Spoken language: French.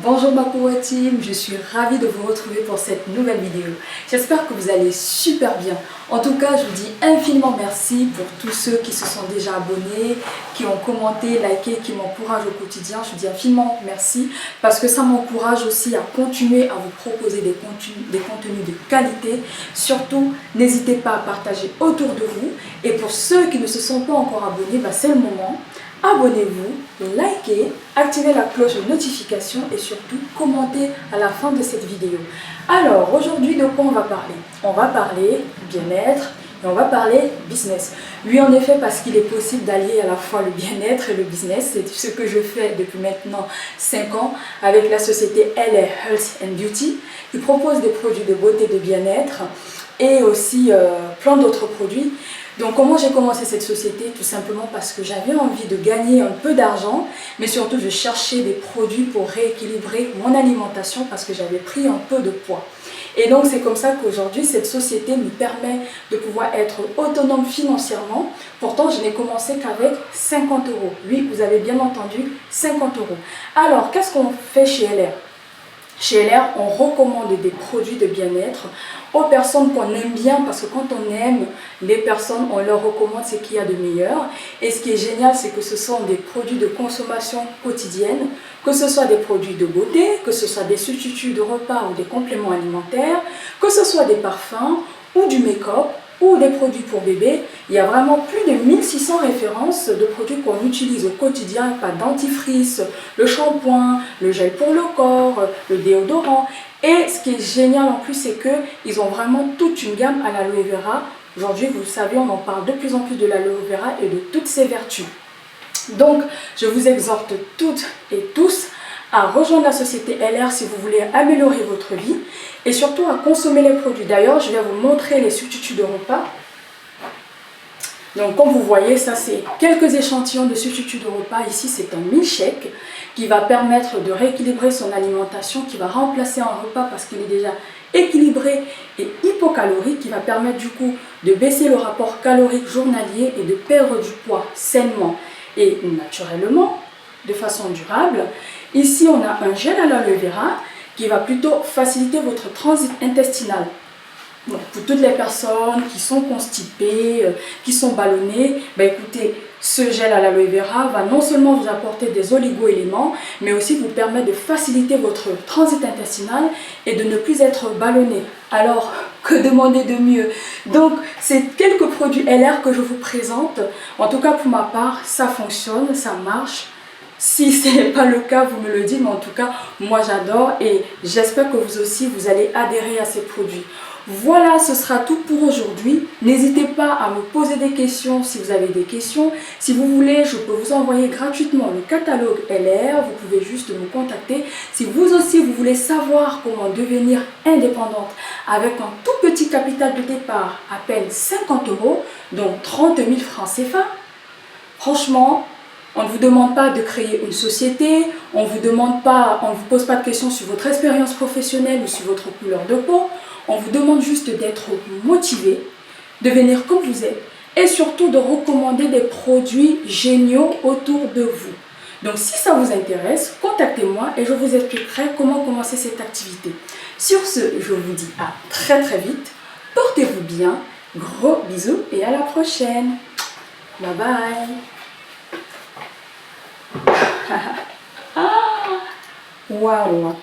Bonjour ma Power Team, je suis ravie de vous retrouver pour cette nouvelle vidéo. J'espère que vous allez super bien. En tout cas, je vous dis infiniment merci pour tous ceux qui se sont déjà abonnés, qui ont commenté, liké, qui m'encouragent au quotidien. Je vous dis infiniment merci parce que ça m'encourage aussi à continuer à vous proposer des contenus de qualité. Surtout, n'hésitez pas à partager autour de vous. Et pour ceux qui ne se sont pas encore abonnés, c'est le moment. Abonnez-vous, likez, activez la cloche de notification et surtout commentez à la fin de cette vidéo. Alors aujourd'hui, de quoi on va parler? On va parler bien-être et on va parler business. Oui, en effet, parce qu'il est possible d'allier à la fois le bien-être et le business. C'est ce que je fais depuis maintenant 5 ans avec la société LA Health and Beauty qui propose des produits de beauté et de bien-être et aussi plein d'autres produits. Donc comment j'ai commencé cette société? Tout simplement parce que j'avais envie de gagner un peu d'argent, mais surtout je cherchais des produits pour rééquilibrer mon alimentation parce que j'avais pris un peu de poids. Et donc c'est comme ça qu'aujourd'hui cette société me permet de pouvoir être autonome financièrement. Pourtant je n'ai commencé qu'avec 50 euros. Oui, vous avez bien entendu, 50 euros. Alors qu'est-ce qu'on fait chez LR? Chez LR, on recommande des produits de bien-être aux personnes qu'on aime bien parce que quand on aime les personnes, on leur recommande ce qu'il y a de meilleur. Et ce qui est génial, c'est que ce sont des produits de consommation quotidienne, que ce soit des produits de beauté, que ce soit des substituts de repas ou des compléments alimentaires, que ce soit des parfums ou du make-up ou des produits pour bébé. Il y a vraiment plus de 1600 références de produits qu'on utilise au quotidien, pas dentifrice, le shampoing, le gel pour le corps, le déodorant. Et ce qui est génial en plus, c'est qu'ils ont vraiment toute une gamme à l'aloe vera. Aujourd'hui, vous le savez, on en parle de plus en plus de l'aloe vera et de toutes ses vertus. Donc, je vous exhorte toutes et tous à rejoindre la société LR si vous voulez améliorer votre vie et surtout à consommer les produits. D'ailleurs, je vais vous montrer les substituts de repas. Donc, comme vous voyez, ça c'est quelques échantillons de substituts de repas. Ici, c'est un milkshake qui va permettre de rééquilibrer son alimentation, qui va remplacer un repas parce qu'il est déjà équilibré et hypocalorique, qui va permettre du coup de baisser le rapport calorique journalier et de perdre du poids sainement et naturellement, de façon durable. Ici, on a un gel à l'aloe vera qui va plutôt faciliter votre transit intestinal. Donc, pour toutes les personnes qui sont constipées, qui sont ballonnées, écoutez, ce gel à l'aloe vera va non seulement vous apporter des oligo-éléments, mais aussi vous permettre de faciliter votre transit intestinal et de ne plus être ballonné. Alors, que demander de mieux? Donc, c'est quelques produits LR que je vous présente. En tout cas, pour ma part, ça fonctionne, ça marche. Si ce n'est pas le cas, vous me le dites, mais en tout cas, moi j'adore et j'espère que vous aussi, vous allez adhérer à ces produits. Voilà, ce sera tout pour aujourd'hui. N'hésitez pas à me poser des questions si vous avez des questions. Si vous voulez, je peux vous envoyer gratuitement le catalogue LR. Vous pouvez juste me contacter. Si vous aussi, vous voulez savoir comment devenir indépendante avec un tout petit capital de départ, à peine 50 euros, donc 30 000 francs CFA, franchement, on ne vous demande pas de créer une société, on ne vous pose pas de questions sur votre expérience professionnelle ou sur votre couleur de peau. On vous demande juste d'être motivé, de venir comme vous êtes et surtout de recommander des produits géniaux autour de vous. Donc si ça vous intéresse, contactez-moi et je vous expliquerai comment commencer cette activité. Sur ce, je vous dis à très vite. Portez-vous bien, gros bisous et à la prochaine. Bye bye. Waouh!